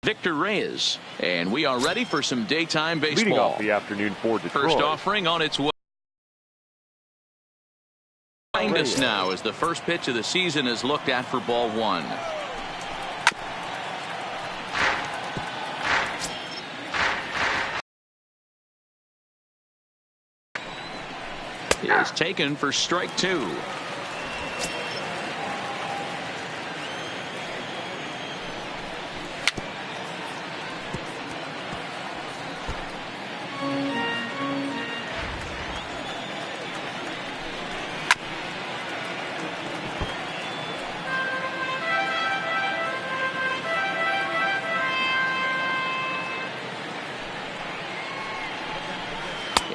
Victor Reyes, and we are ready for some daytime baseball. Leading off the afternoon for Detroit. First offering on its way. Behind us now as the first pitch of the season is looked at for ball one. Is taken for strike two.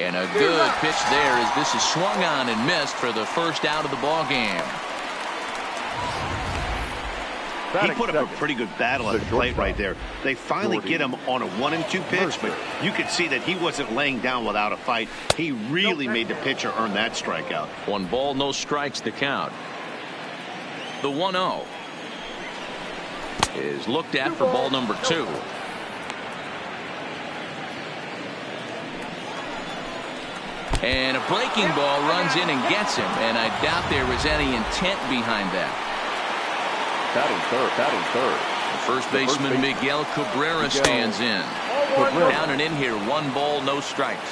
And a good pitch there as this is swung on and missed for the first out of the ball game. He put up a pretty good battle at the plate right there. They finally get him on a 1-2 pitch, but you could see that he wasn't laying down without a fight. He really made the pitcher earn that strikeout. 1 ball, no strikes to count. The 1-0 is looked at for ball number 2. And a breaking ball runs in and gets him, and I doubt there was any intent behind that. Batting third. First baseman Miguel Cabrera stands in. Down and in here, 1 ball, no strikes.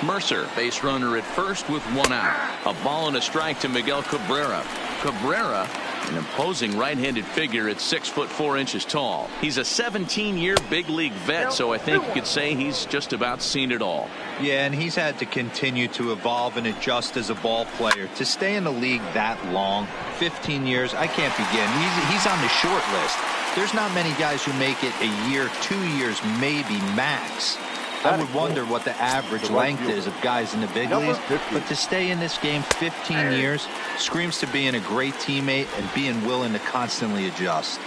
Mercer, base runner at first with 1 out. A ball and a strike to Miguel Cabrera. Cabrera, an imposing right-handed figure at 6'4" tall. He's a 17-year big league vet, so I think you could say he's just about seen it all. Yeah, and he's had to continue to evolve and adjust as a ball player. To stay in the league that long, 15 years, I can't begin. He's on the short list. There's not many guys who make it a year, 2 years, maybe max. I would wonder what the average length is of guys in the big leagues, but to stay in this game 15 years screams to being a great teammate and being willing to constantly adjust.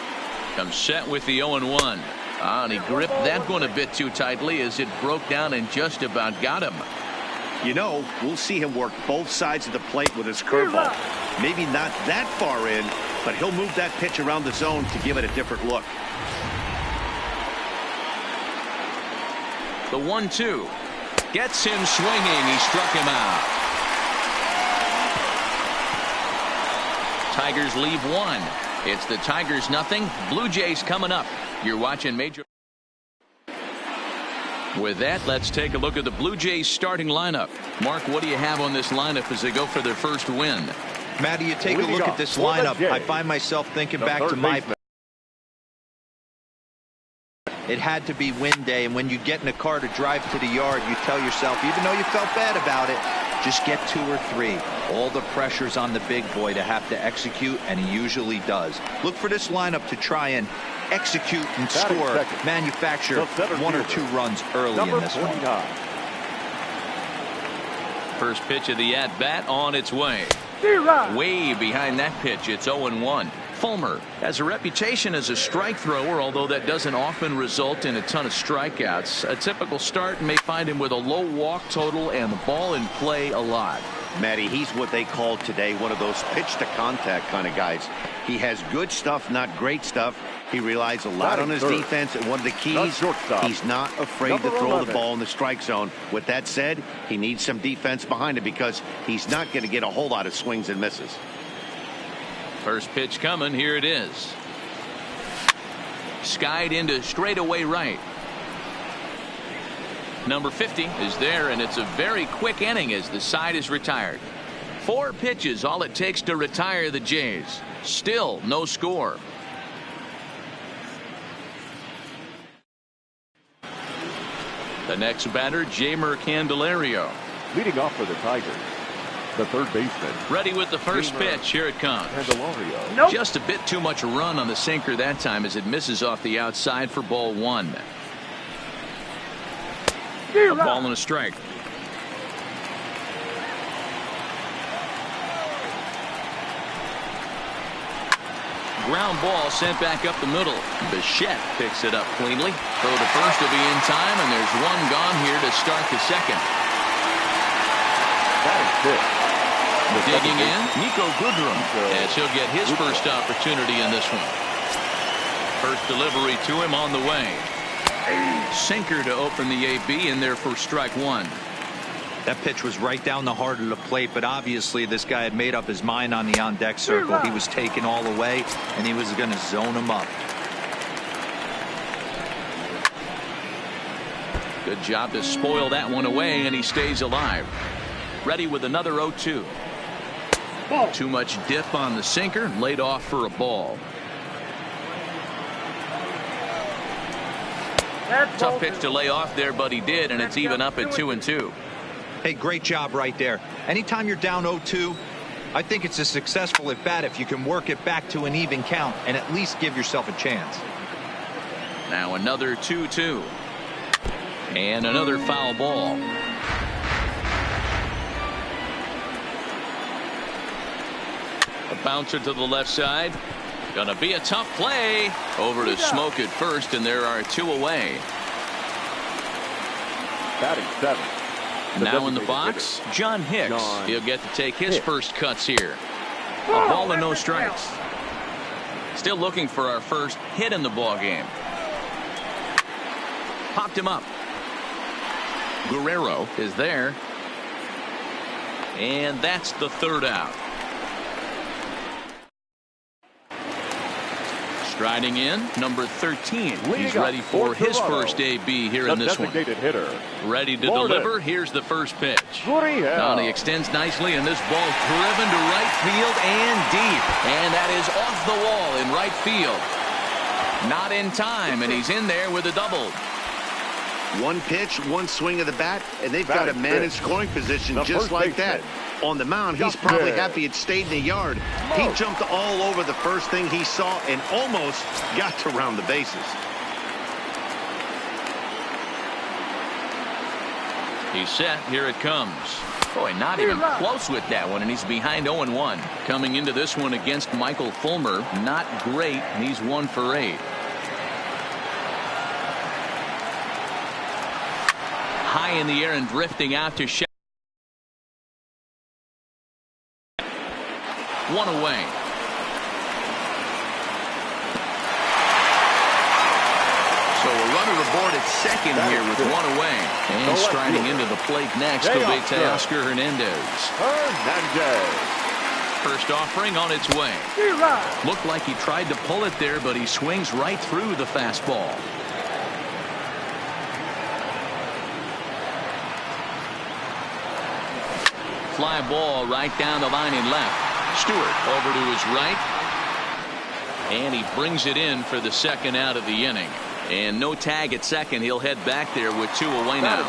Comes set with the 0-1. And he gripped that one a bit too tightly as it broke down and just about got him. You know, we'll see him work both sides of the plate with his curveball. Maybe not that far in, but he'll move that pitch around the zone to give it a different look. The 1-2 gets him swinging. He struck him out. Tigers leave 1. It's the Tigers nothing. Blue Jays coming up. You're watching Major. With that, let's take a look at the Blue Jays starting lineup. Mark, what do you have on this lineup as they go for their first win? Matty, you take a look at this lineup. I find myself thinking back to my. It had to be win day, and when you get in a car to drive to the yard, you tell yourself, even though you felt bad about it, just get 2 or 3. All the pressure's on the big boy to have to execute, and he usually does. Look for this lineup to try and execute and score, manufacture 1 or 2 runs early in this one. First pitch of the at-bat on its way. Way behind that pitch, it's 0-1. Fulmer has a reputation as a strike thrower, although that doesn't often result in a ton of strikeouts. A typical start may find him with a low walk total and the ball in play a lot. Matty, he's what they call today one of those pitch to contact kind of guys. He has good stuff, not great stuff. He relies a lot on his defense, and one of the keys, he's not afraid to throw the ball in the strike zone. With that said, he needs some defense behind it because he's not going to get a whole lot of swings and misses. First pitch coming. Here it is. Skied into straightaway right. Number 50 is there, and it's a very quick inning as the side is retired. 4 pitches, all it takes to retire the Jays. Still no score. The next batter, Jeimer Candelario. Leading off for the Tigers, the third baseman. Ready with the first pitch. Here it comes. Candelario. Nope. Just a bit too much run on the sinker that time as it misses off the outside for ball 1. A ball and a strike. Ground ball sent back up the middle. Bichette picks it up cleanly. Throw to first will be in time, and there's 1 gone here to start the second. That is it. Digging in, Nico Goodrum, as he'll get his first opportunity in this one. First delivery to him on the way. Sinker to open the AB in there for strike one. That pitch was right down the heart of the plate, but obviously this guy had made up his mind on the on-deck circle. He was taken all the way, and he was going to zone him up. Good job to spoil that one away, and he stays alive. Ready with another 0-2. Too much dip on the sinker, laid off for a ball. Tough pitch to lay off there, but he did, and it's even up at 2-2. Hey, great job right there. Anytime you're down 0-2, I think it's a successful at bat if you can work it back to an even count and at least give yourself a chance. Now another 2-2. And another foul ball. A bouncer to the left side. Gonna be a tough play. Over to Smoke at first, and there are two away. Batting seventh. Now in the box, John Hicks. He'll get to take his first cuts here. A ball and no strikes. Still looking for our first hit in the ball game. Popped him up. Guerrero is there. And that's the third out. Striding in, number 13. He's ready for his first AB here in this one. Hitter. Ready to deliver. Here's the first pitch. Now he extends nicely, and this ball driven to right field and deep. And that is off the wall in right field. Not in time, and he's in there with a double. One pitch, one swing of the bat, and they've got a man in scoring position just like that. On the mound, he's probably happy it stayed in the yard. He jumped all over the first thing he saw and almost got to round the bases. He's set. Here it comes. Boy, not even close with that one, and he's behind 0-1. Coming into this one against Michael Fulmer, not great. He's 1 for 8. High in the air and drifting out to Shaq. One away. So a runner aboard at second here with one away. And striding into the plate next will be Teoscar Hernandez. First offering on its way. Looked like he tried to pull it there, but he swings right through the fastball. Fly ball right down the line in left. Stewart over to his right. And he brings it in for the second out of the inning. And no tag at second. He'll head back there with two away now.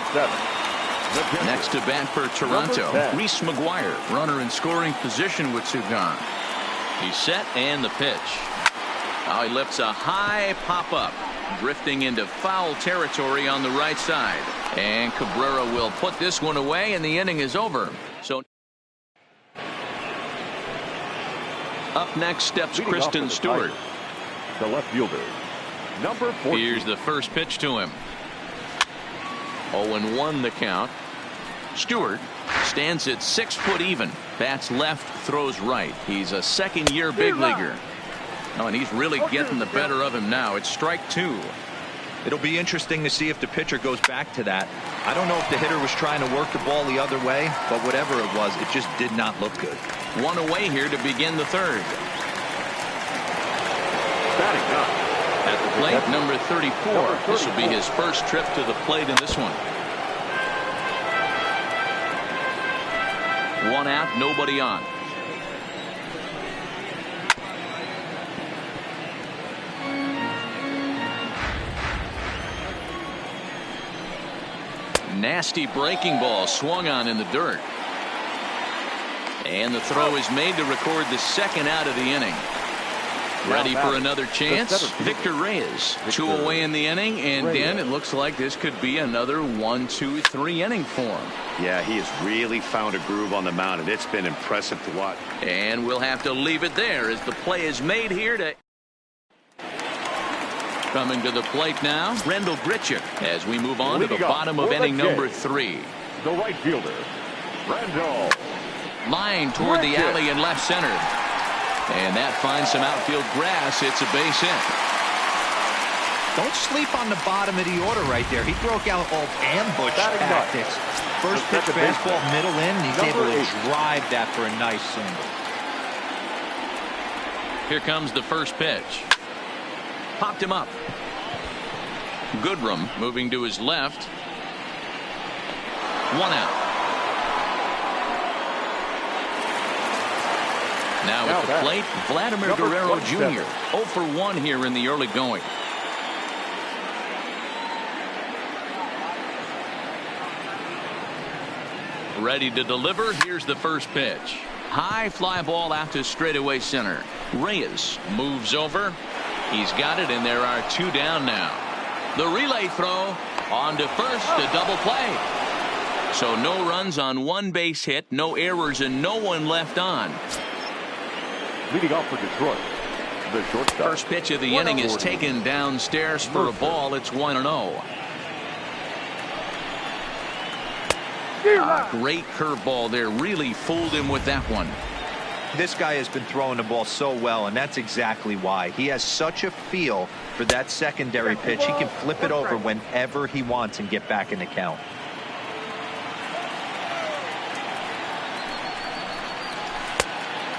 Next to bat for Toronto, Reese McGuire, runner in scoring position with two gone. He's set and the pitch. Now he lifts a high pop-up, drifting into foul territory on the right side. And Cabrera will put this one away, and the inning is over. So up next steps Kristen Stewart. The left fielder, number 14. Here's the first pitch to him. 0-1 the count. Stewart stands at 6 foot even. Bats left, throws right. He's a second-year big leaguer. Oh, and he's really getting the better of him now. It's strike 2. It'll be interesting to see if the pitcher goes back to that. I don't know if the hitter was trying to work the ball the other way, but whatever it was, it just did not look good. One away here to begin the third. Batting up. At the plate, number 34. This will be his first trip to the plate in this one. One out, nobody on. Nasty breaking ball swung on in the dirt. And the throw is made to record the second out of the inning. Ready for another chance? Victor Reyes. 2 away in the inning, and Dan, it looks like this could be another 1-2-3 inning for him. Yeah, he has really found a groove on the mound, and it's been impressive to watch. And we'll have to leave it there as the play is made here to... Coming to the plate now, Rendell Grichuk, as we move on to the bottom of inning number 3. The right fielder, Rendell. Line toward the alley in left center. And that finds some outfield grass. It's a base hit. Don't sleep on the bottom of the order right there. He broke out all ambush tactics. First pitch fastball, middle in, and he's able to drive that for a nice single. Here comes the first pitch. Popped him up. Goodrum moving to his left. 1 out. Now at the plate, Vladimir Guerrero Jr. 0 for 1 here in the early going. Ready to deliver. Here's the first pitch. High fly ball out to straightaway center. Reyes moves over. He's got it, and there are 2 down now. The relay throw on to first, a double play. So no runs on 1 base hit, no errors, and no one left on. Leading off for Detroit, the shortstop. First pitch of the inning is taken downstairs for a ball. It's 1-0. A great curveball there. Really fooled him with that one. This guy has been throwing the ball so well, and that's exactly why. He has such a feel for that secondary pitch. He can flip it over whenever he wants and get back in the count.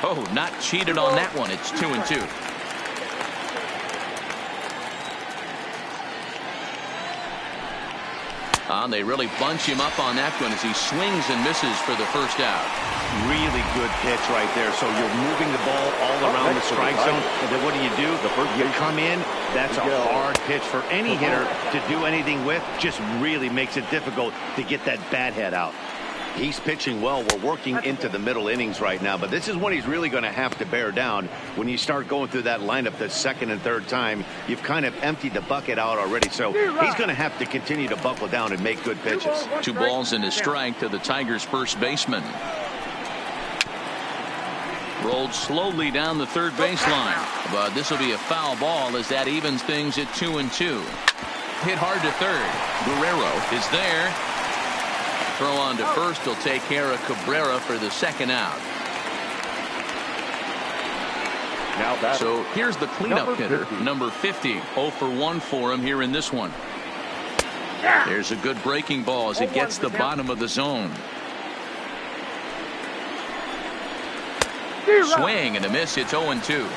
Oh, not cheated on that one. It's 2-2. They really bunch him up on that one as he swings and misses for the first out. Really good pitch right there. So you're moving the ball all around the strike zone. And then what do? You come in. That's a hard pitch for any hitter to do anything with. Just really makes it difficult to get that bat head out. He's pitching well. We're working into the middle innings right now, but this is when he's really going to have to bear down. When you start going through that lineup the second and third time, you've kind of emptied the bucket out already, so he's going to have to continue to buckle down and make good pitches. 2 balls and a strike to the Tigers' first baseman. Rolled slowly down the third baseline, but this will be a foul ball as that evens things at 2-2. Hit hard to third. Guerrero is there. Throw on to first. He'll take care of Cabrera for the second out. So here's the cleanup hitter, number 50. 0 for 1 for him here in this one. There's a good breaking ball as it gets the bottom of the zone. Swing and a miss. It's 0-2.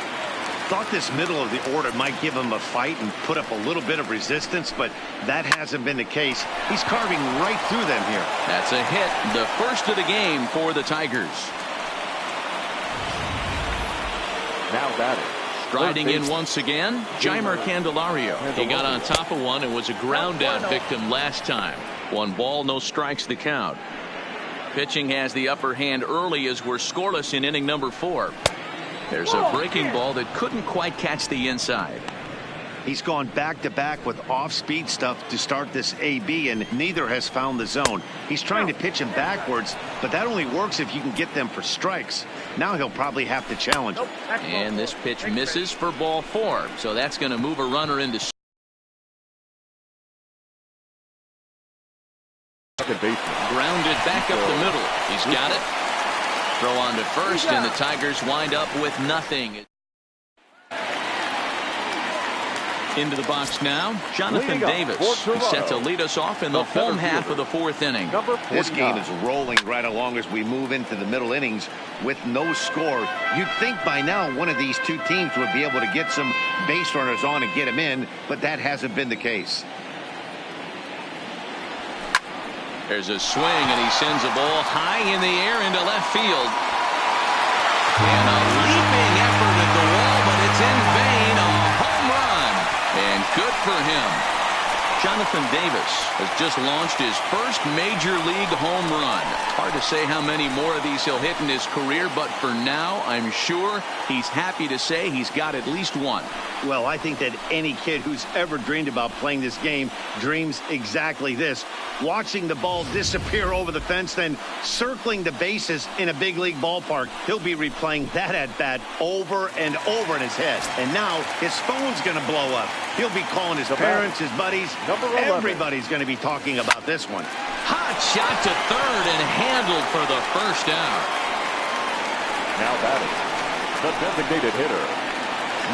Thought this middle of the order might give him a fight and put up a little bit of resistance, but that hasn't been the case. He's carving right through them here. That's a hit, the first of the game for the Tigers. Now batting. Striding in once again, Jeimer Candelario. He got on top of one and was a ground out victim last time. 1 ball, no strikes the count. Pitching has the upper hand early as we're scoreless in inning number 4. There's a breaking ball that couldn't quite catch the inside. He's gone back-to-back with off-speed stuff to start this AB, and neither has found the zone. He's trying to pitch him backwards, but that only works if you can get them for strikes. Now he'll probably have to challenge him. And this pitch misses for ball 4, so that's going to move a runner into second base. Grounded back up the middle. He's got it. Throw on to first, and the Tigers wind up with nothing. Into the box now, Jonathan Davis is set to lead us off in the home half of the 4th inning. This game is rolling right along as we move into the middle innings with no score. You'd think by now one of these 2 teams would be able to get some base runners on and get them in, but that hasn't been the case. There's a swing, and he sends a ball high in the air into left field. And a leaping effort at the wall, but it's in vain. A home run. And good for him. Jonathan Davis has just launched his first major league home run. Hard to say how many more of these he'll hit in his career, but for now, I'm sure he's happy to say he's got at least one. Well, I think that any kid who's ever dreamed about playing this game dreams exactly this. Watching the ball disappear over the fence, then circling the bases in a big league ballpark. He'll be replaying that at-bat over and over in his head. And now his phone's going to blow up. He'll be calling his parents, his buddies. Everybody's going to be talking about this one. Hot shot to third and handled for the first out. Now batting, the designated hitter,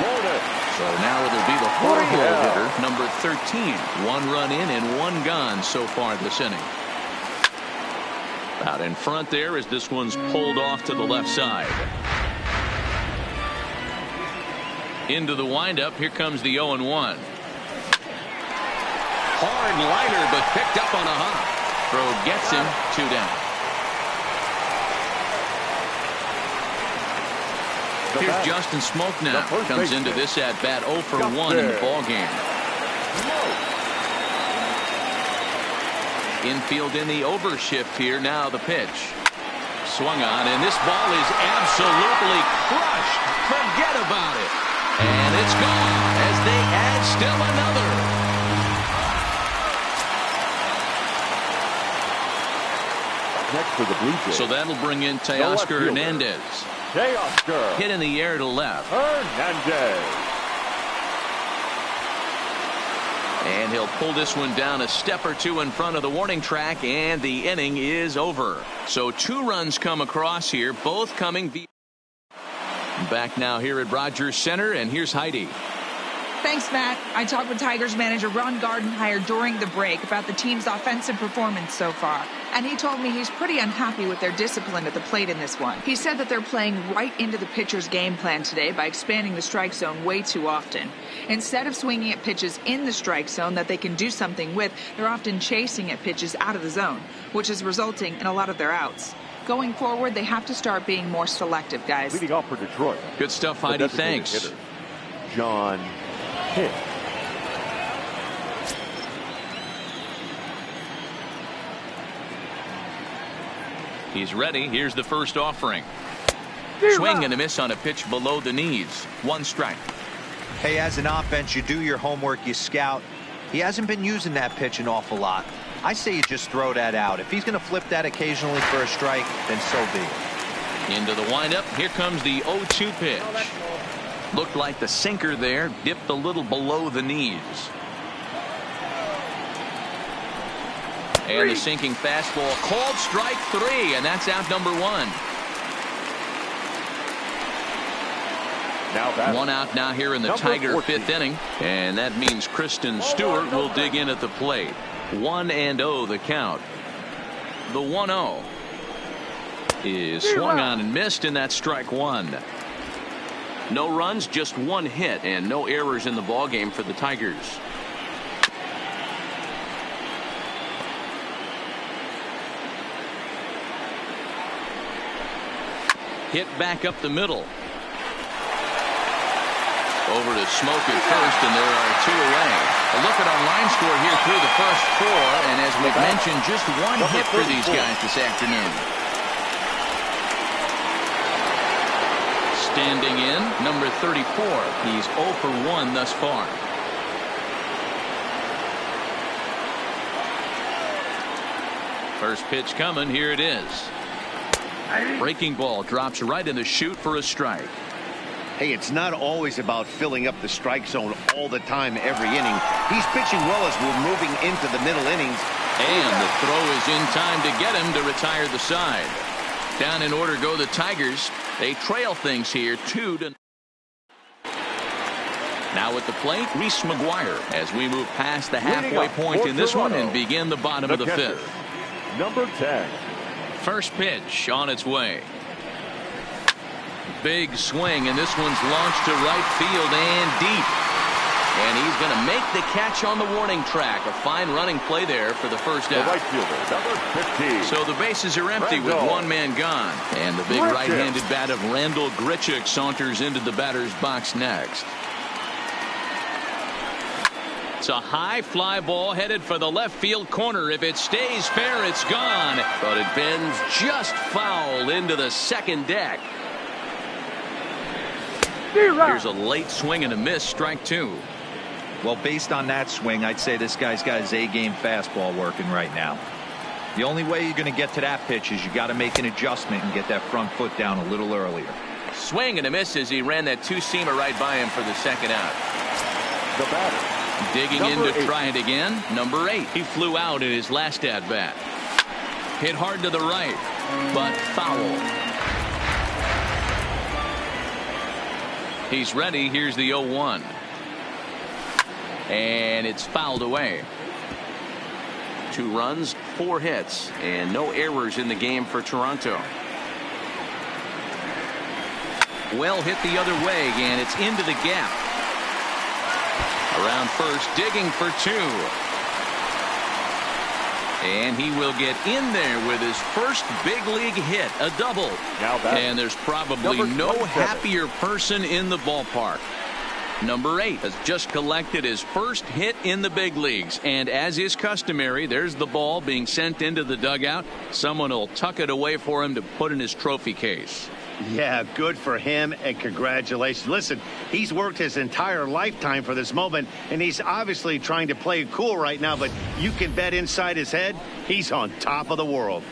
Lourdes. So now it'll be the four-hole hitter, number 13. 1 run in and 1 gone so far this inning. Out in front there as this one's pulled off to the left side. Into the windup. Here comes the 0-1. Hard liner, but picked up on a hop. Throw gets him. 2 down. Here's Justin Smoke now. Comes into this at bat 0 for 1 in the ball game. Infield in the overshift here. Now the pitch. Swung on, and this ball is absolutely crushed. Forget about it. And it's gone as they add still another. Next for the Blue Jays. So that'll bring in Teoscar Hernandez. Teoscar. Hit in the air to left. Hernandez. And he'll pull this one down a step or 2 in front of the warning track, and the inning is over. So 2 runs come across here, both coming via. Back now here at Rogers Center, and here's Heidi. Thanks, Matt. I talked with Tigers manager Ron Gardenhire during the break about the team's offensive performance so far, and he told me he's pretty unhappy with their discipline at the plate in this one. He said that they're playing right into the pitcher's game plan today by expanding the strike zone way too often. Instead of swinging at pitches in the strike zone that they can do something with, they're often chasing at pitches out of the zone, which is resulting in a lot of their outs. Going forward, they have to start being more selective, guys. Leading off for Detroit. Good stuff, Heidi. Thanks. Hitter, John Hicks. He's ready. Here's the first offering. Swing and a miss on a pitch below the knees. 1 strike. Hey, as an offense, you do your homework, you scout. He hasn't been using that pitch an awful lot. I say you just throw that out. If he's going to flip that occasionally for a strike, then so be it. Into the windup. Here comes the 0-2 pitch. Looked like the sinker there, dipped a little below the knees. And the sinking fastball, called strike 3, and that's out number 1. Now 1 out now here in the Tiger 5th inning, and that means Kristen Stewart will dig in at the plate. 1-0 the count. The 1-0 is swung on and missed, and that's strike 1. No runs, just 1 hit, and no errors in the ballgame for the Tigers. Hit back up the middle. Over to Smoke at first, and there are 2 away. A look at our line score here through the first 4, and as we've mentioned, just 1 hit for these guys this afternoon. Standing in, number 34. He's 0 for 1 thus far. First pitch coming. Here it is. Breaking ball drops right in the chute for a strike. Hey, it's not always about filling up the strike zone all the time every inning. He's pitching well as we're moving into the middle innings. And the throw is in time to get him to retire the side. Down in order go the Tigers. They trail things here 2-0. Now at the plate, Reese McGuire as we move past the halfway point in this one and begin the bottom of the 5th. Number 10. First pitch on its way. Big swing, and this one's launched to right field and deep. And he's going to make the catch on the warning track. A fine running play there for the first out. The right fielder, number 15. So the bases are empty with 1 man gone. And the big right-handed bat of Randall Grichuk saunters into the batter's box next. It's a high fly ball headed for the left field corner. If it stays fair, it's gone. But it bends just foul into the second deck. Here's a late swing and a miss, strike 2. Well, based on that swing, I'd say this guy's got his A-game fastball working right now. The only way you're going to get to that pitch is you got to make an adjustment and get that front foot down a little earlier. Swing and a miss as he ran that 2-seamer right by him for the second out. The batter. Digging in to try it again. Number 8. He flew out in his last at-bat. Hit hard to the right, but foul. He's ready. Here's the 0-1. And it's fouled away. 2 runs, 4 hits, and no errors in the game for Toronto. Well hit the other way, and it's into the gap. Around first, digging for 2. And he will get in there with his first big league hit, a double. And there's probably no happier person in the ballpark. Number 8 has just collected his first hit in the big leagues. And as is customary, there's the ball being sent into the dugout. Someone will tuck it away for him to put in his trophy case. Yeah, good for him, and congratulations. Listen, he's worked his entire lifetime for this moment, and he's obviously trying to play it cool right now, but you can bet inside his head, he's on top of the world.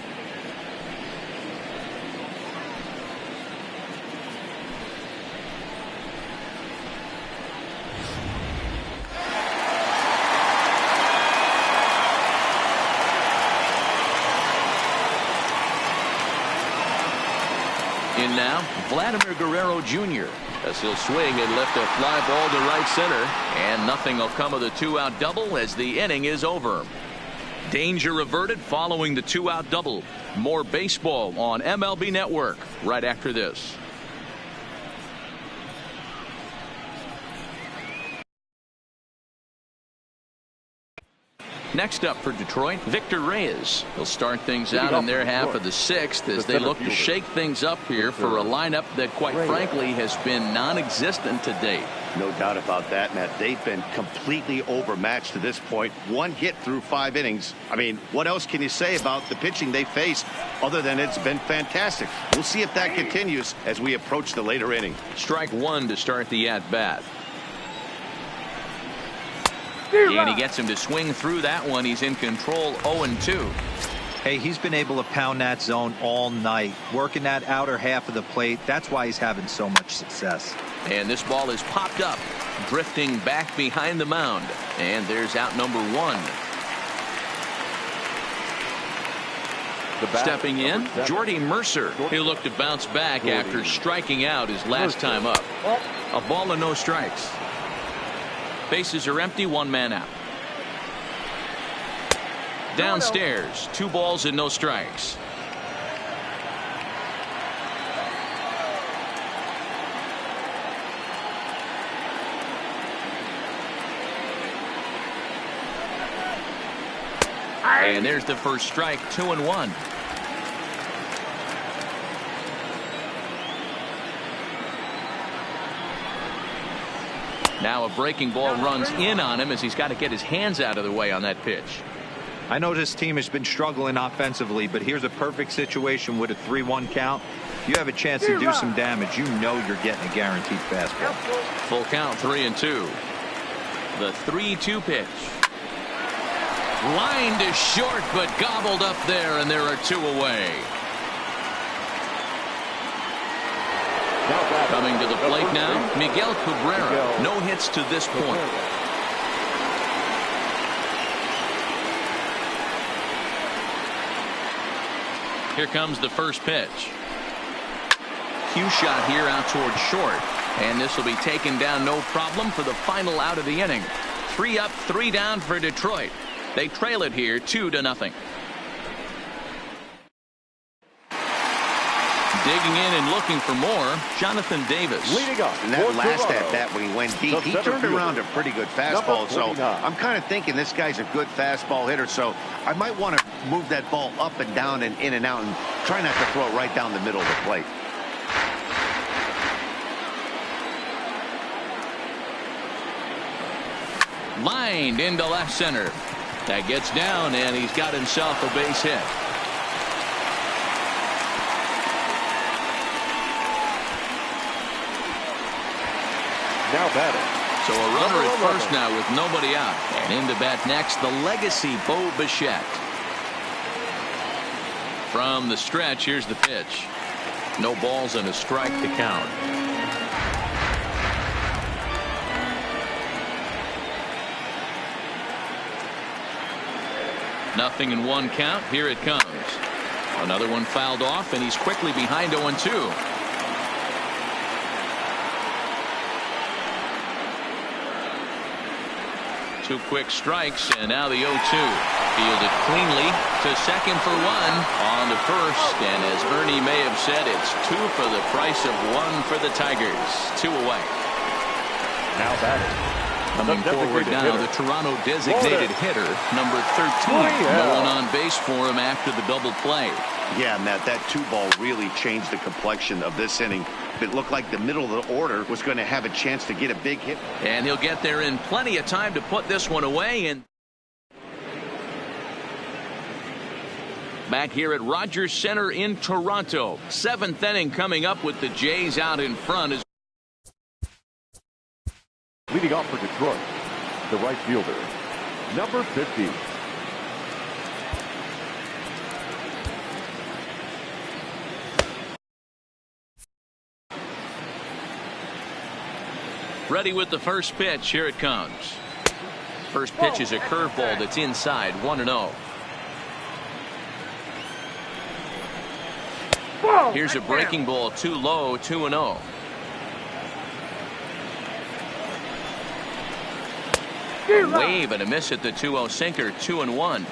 In now, Vladimir Guerrero Jr. as he'll swing and lift a fly ball to right center, and nothing will come of the 2-out double as the inning is over. Danger averted following the 2-out double. More baseball on MLB Network right after this. Next up for Detroit, Victor Reyes. He'll start things out in their half of the 6th as they look to shake things up here for a lineup that, quite frankly, has been non-existent to date. No doubt about that, Matt. They've been completely overmatched to this point. 1 hit through 5 innings. I mean, what else can you say about the pitching they faced other than it's been fantastic? We'll see if that continues as we approach the later inning. Strike 1 to start the at-bat. And he gets him to swing through that one. He's in control, 0-2. Hey, he's been able to pound that zone all night, working that outer half of the plate. That's why he's having so much success. And this ball is popped up, drifting back behind the mound. And there's out number 1. Stepping in, Jordy Mercer. He'll look to bounce back after striking out his last time up. A ball and no strikes. Bases are empty, 1 man out. Downstairs, 2 balls and no strikes. And there's the first strike, 2-1. Now a breaking ball runs in on him as he's got to get his hands out of the way on that pitch. I know this team has been struggling offensively, but here's a perfect situation with a 3-1 count. You have a chance to do some damage. You know you're getting a guaranteed fastball. Full count, 3-2. The 3-2 pitch. Line to short, but gobbled up there, and there are 2 away. Coming to the plate now, Miguel Cabrera. No hits to this point. Here comes the first pitch. Cue shot here out toward short. And this will be taken down no problem for the final out of the inning. 3 up, 3 down for Detroit. They trail it here 2-0. Digging in and looking for more, Jonathan Davis. Leading up. And that last at-bat when he went deep, he turned around a pretty good fastball. So I'm kind of thinking this guy's a good fastball hitter. So I might want to move that ball up and down and in and out and try not to throw it right down the middle of the plate. Lined into left center. That gets down, and he's got himself a base hit. Now batting. So a runner at first now with nobody out. And in to bat next, the legacy Bo Bichette. From the stretch, here's the pitch. No balls and a strike to count. Nothing in 1 count. Here it comes. Another one fouled off, and he's quickly behind 0-2. 2 quick strikes, and now the 0-2. Fielded cleanly to second for 1. On to first, and as Ernie may have said, it's 2 for the price of 1 for the Tigers. 2 away. Now batting. Coming forward now, the Toronto designated hitter, number 13. No one on base for him after the double play. Yeah, Matt, that 2-ball really changed the complexion of this inning. It looked like the middle of the order was going to have a chance to get a big hit. And he'll get there in plenty of time to put this one away. And back here at Rogers Center in Toronto. 7th inning coming up with the Jays out in front. Leading off for Detroit, the right fielder, number 50. Ready with the first pitch. Here it comes. First pitch is a curveball that's inside. 1-0. Here's a breaking ball too low. 2-0. Wave and a miss at the 2-0 sinker. 2-1.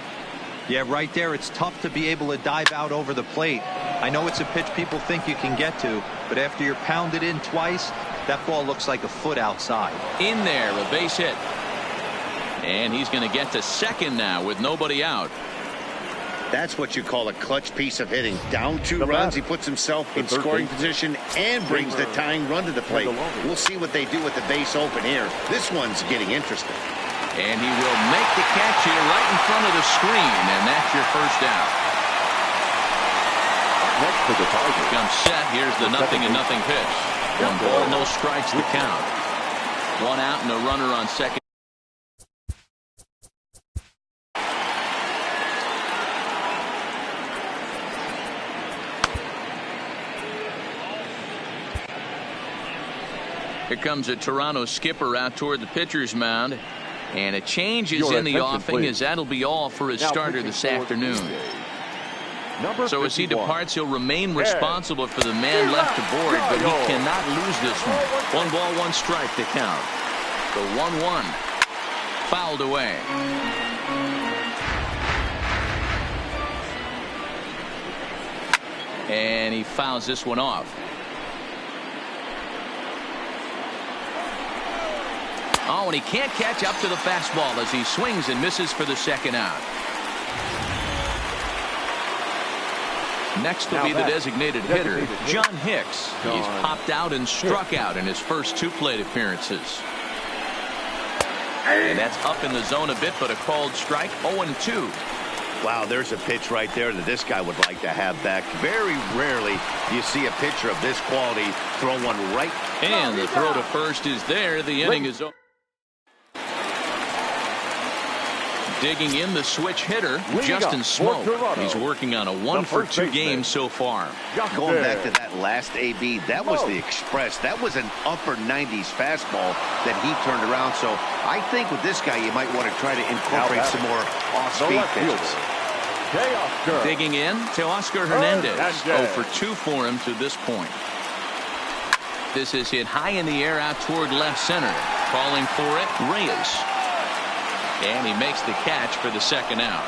Yeah, right there, it's tough to be able to dive out over the plate. I know it's a pitch people think you can get to, but after you're pounded in twice, that ball looks like a foot outside. In there, a base hit. And he's going to get to second now with nobody out. That's what you call a clutch piece of hitting. Down 2 runs, he puts himself in scoring position and brings the tying run to the plate. We'll see what they do with the base open here. This one's getting interesting. And he will make the catch here right in front of the screen, and that's your first down. Next for the Tigers. Comes set. Here's the 0-0 pitch. 1 ball, no strikes to count. 1 out and a runner on second. Here comes a Toronto skipper out toward the pitcher's mound. And a change is in the offing, as that'll be all for his starter this afternoon. So as he departs, he'll remain responsible for the man left aboard, but he cannot lose this one. 1 ball, 1 strike to count. The 1-1 fouled away. And he fouls this one off. Oh, and he can't catch up to the fastball as he swings and misses for the second out. Next will be the designated hitter, John Hicks. He's popped out and struck out in his first 2 plate appearances. And that's up in the zone a bit, but a called strike. 0-2. Wow, there's a pitch right there that this guy would like to have back. Very rarely you see a pitcher of this quality throw one right. And the throw to first is there. The inning is over. Digging in, the switch hitter, Justin Smoke. He's working on a 1-for-2 game so far. Going back to that last AB, that was the express. That was an upper 90s fastball that he turned around. So I think with this guy, you might want to try to incorporate some more off-speed pitches. Digging in, Teoscar Hernandez. 0-for-2 for him to this point. This is hit high in the air out toward left center. Calling for it, Reyes. And he makes the catch for the second out.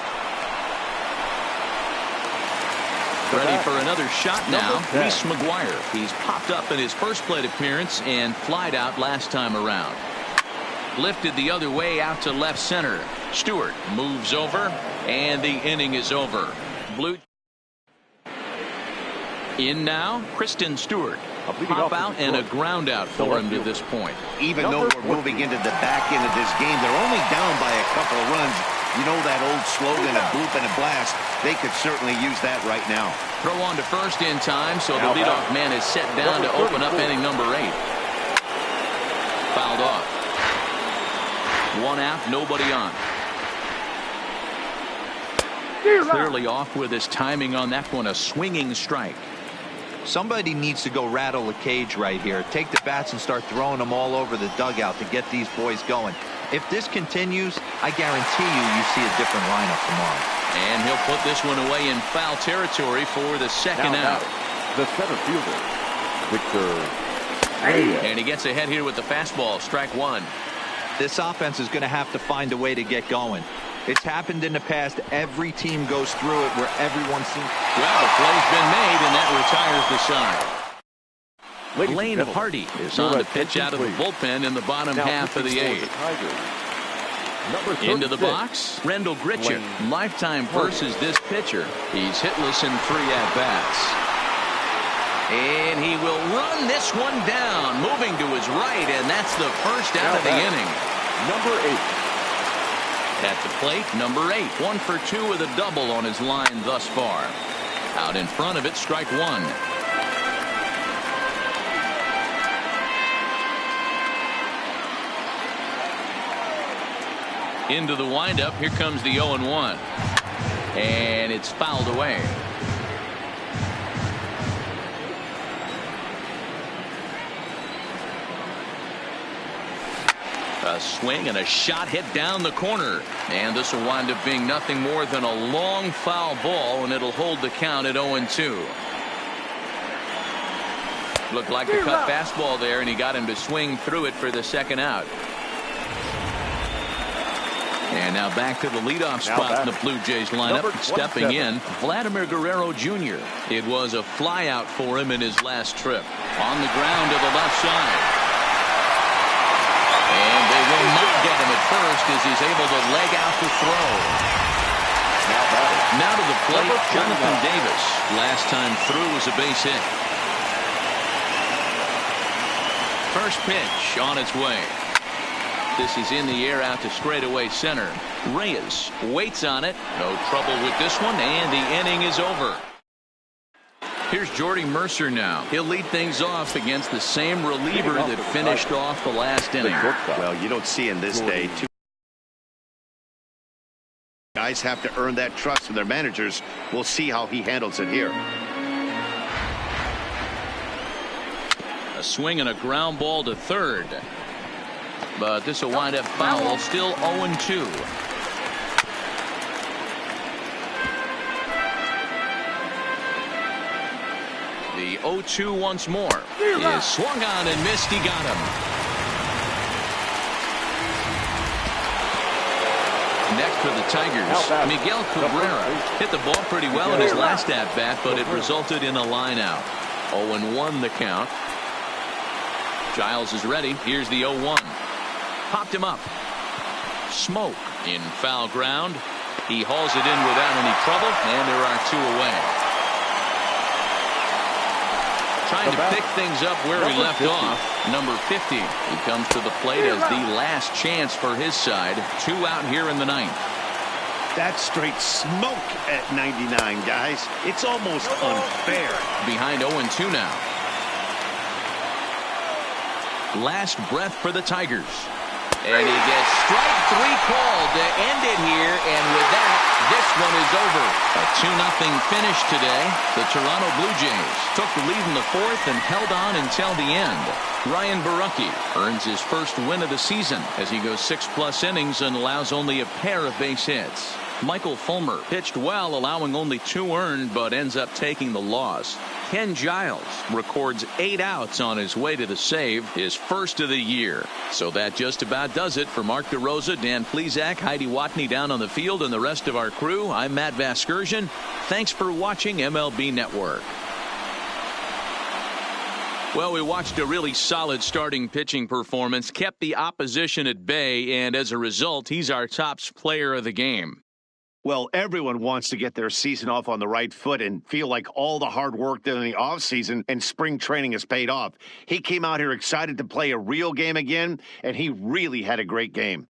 Ready for another shot now, Reese McGuire. He's popped up in his first plate appearance and flied out last time around. Lifted the other way out to left center. Stewart moves over, and the inning is over. Blue in now, Kristen Stewart. A pop out and a ground out for him to this point. Even though we're moving into the back end of this game, they're only down by a couple of runs. You know that old slogan, a bloop and a blast. They could certainly use that right now. Throw on to first in time, so the leadoff man is set down to open up inning number 8. Fouled off. 1 out, nobody on. Clearly off with his timing on that one, a swinging strike. Somebody needs to go rattle the cage right here. Take the bats and start throwing them all over the dugout to get these boys going. If this continues, I guarantee you see a different lineup tomorrow. And he'll put this one away in foul territory for the second out. The center fielder, Victor Reyes. And he gets ahead here with the fastball, strike 1. This offense is going to have to find a way to get going. It's happened in the past. Every team goes through it where everyone seems... Well, the play's been made, and that retires the side. Blaine Hardy is on the pitch out of the bullpen in the bottom half of the eighth. Into the box, Rendell Gritchick. Lifetime versus this pitcher. He's hitless in 3 at-bats. And he will run this one down, moving to his right, and that's the first out of the inning. Number 8. At the plate, number 8. 1 for 2 with a double on his line thus far. Out in front of it, strike 1. Into the windup, here comes the 0-1. And it's fouled away. A swing and a shot hit down the corner. And this will wind up being nothing more than a long foul ball, and it'll hold the count at 0-2. Looked like a cut fastball there, and he got him to swing through it for the second out. And now back to the leadoff spot in the Blue Jays lineup. Stepping in, Vladimir Guerrero Jr. It was a flyout for him in his last trip. On the ground to the left side. And they will not get him at first as he's able to leg out the throw. Now to the plate, Jonathan Davis. Last time through was a base hit. First pitch on its way. This is in the air out to straightaway center. Reyes waits on it. No trouble with this one, and the inning is over. Here's Jordy Mercer now. He'll lead things off against the same reliever that finished off the last inning. Well, you don't see in this day. Two guys have to earn that trust from their managers. We'll see how he handles it here. A swing and a ground ball to third. But this will wind up foul. Still 0-2. The 0-2 once more. Is swung on and missed. He got him. Next for the Tigers, Miguel Cabrera hit the ball pretty well in his last at-bat, but it resulted in a line out. 0-1 the count. Giles is ready. Here's the 0-1. Popped him up. Smoke in foul ground. He hauls it in without any trouble, and there are 2 away. Trying to pick things up where we left off. Number 50. He comes to the plate as the last chance for his side. 2 out here in the 9th. That's straight smoke at 99, guys. It's almost unfair. Behind 0-2 now. Last breath for the Tigers. And he gets strike 3 called to end it here, and with that, this one is over. A 2-0 finish today. The Toronto Blue Jays took the lead in the 4th and held on until the end. Ryan Borucki earns his first win of the season as he goes 6+ innings and allows only a pair of base hits. Michael Fulmer pitched well, allowing only 2 earned, but ends up taking the loss. Ken Giles records 8 outs on his way to the save, his first of the year. So that just about does it for Mark DeRosa, Dan Plesac, Heidi Watney down on the field, and the rest of our crew. I'm Matt Vasgersian. Thanks for watching MLB Network. Well, we watched a really solid starting pitching performance, kept the opposition at bay, and as a result, he's our top player of the game. Well, everyone wants to get their season off on the right foot and feel like all the hard work done in the offseason and spring training has paid off. He came out here excited to play a real game again, and he really had a great game.